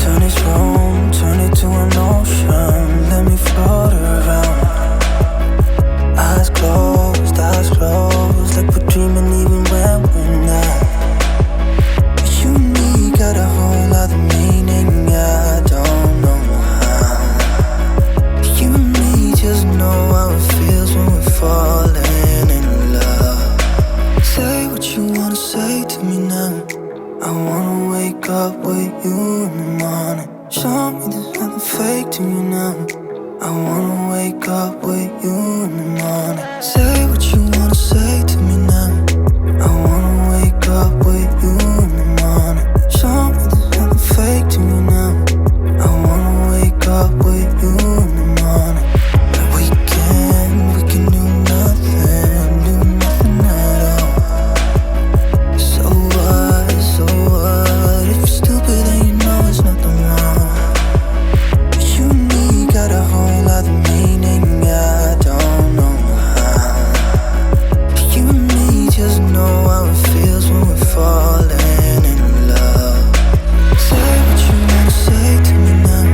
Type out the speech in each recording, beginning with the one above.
Turn this room, turn it to an ocean. wake up with you in the morning. Say what you wanna say to me now. I wanna wake up with you in the morning. Show me there's nothing fake to me now. I wanna wake up with you in the morning. But we can do nothing at all. So what, if you're stupid then you know it's nothing wrong. But you and me got a whole other meaning, I don't know how. But you and me just know how it feels when we're falling in love. Say what you wanna say to me now.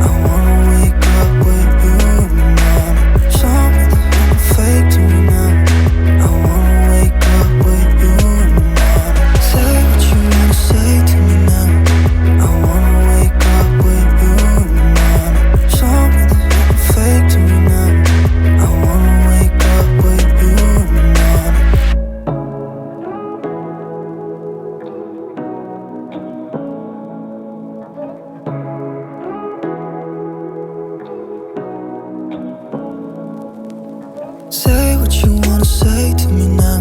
I wanna wake up with you in the morning. Show me there's nothing fake to me now. I wanna wake up with you in the morning. Say what you wanna say to me now. I wanna wake up with you in the morning. Show me there's nothing fake to me now. I wanna wake up with you in the morning. Say what you wanna say to me now.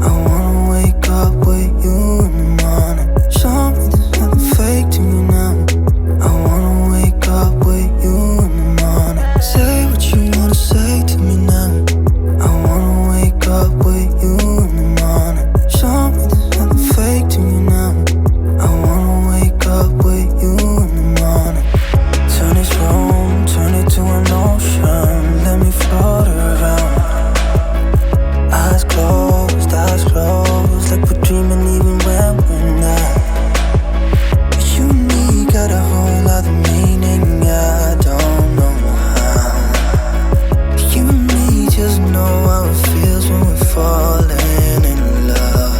I wanna wake up with you in the morning. Show me there's nothing fake to me now. I wanna wake up with you in the morning. Say what you wanna say to me now. I wanna wake up with you in the morning. Show me there's nothing fake to me now. I wanna wake up with you in the morning. Turn this room, turn it to an ocean. Let me float around. Eyes closed, like we're dreaming even when we're not. But you and me got a whole other meaning, I don't know how. But you and me just know how it feels when we're falling in love.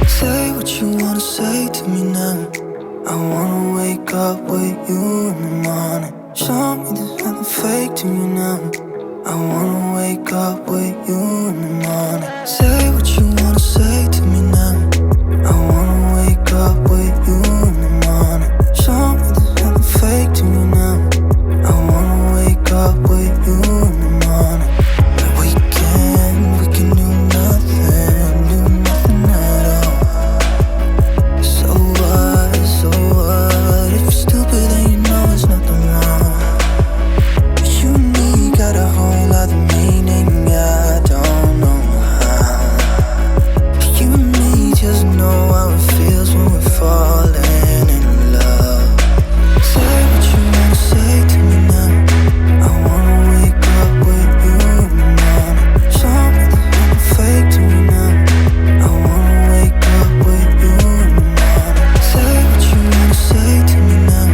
Say what you wanna say to me now. I wanna wake up with you in the morning. Show me there's nothing fake to me now. I wanna wake up with you in the morning. Say what you wanna say to me now. I wanna wake up with you in the morning. Show me there's nothing fake to me now. I wanna wake up with you in the morning. But we can do nothing at all. So what, if you're stupid then you know it's nothing wrong. But you and me got a whole other meaning, I don't know how. But you and me just know how it feels when we're falling in love. Say what you wanna say to me now. I wanna wake up with you in the morning. Show me there's nothing fake to me now. I wanna wake up with you in the morning. Say what you wanna say to me now.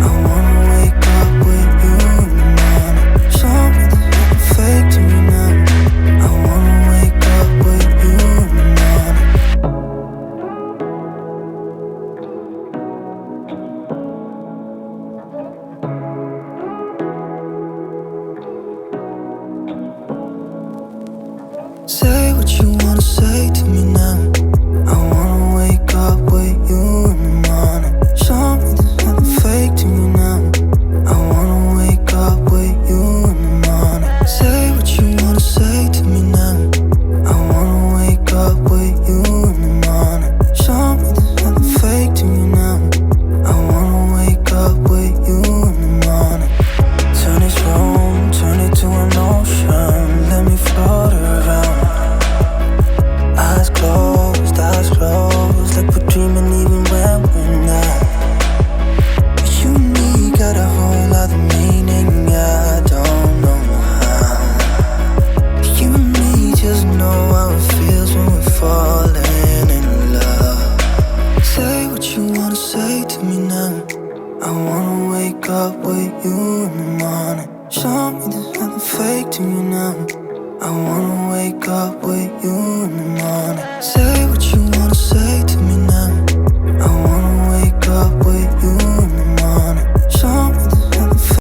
I wanna wake up with you in the morning. Show me there's nothing fake to me now. I wanna wake up with you in the morning. Say what you wanna say to me now. I wanna wake up with you in the morning. Show me there's nothing fake to me now. I wanna wake up with you in the morning. Say what you wanna say to me now. I wanna wake up with you in the morning. Show me there's nothing fake to me now. I wanna wake up with you in the morning. Turn this room, turn it to an ocean. Let me float around. Eyes closed, like we're dreaming even when we're not. But you and me got a whole other meaning, I don't know how. But you and me just know how it feels when we're falling in love. Say what you wanna say to me now. I wanna wake up with you in the morning. Show me there's nothing fake to me now. I wanna wake up with you in the morning. Say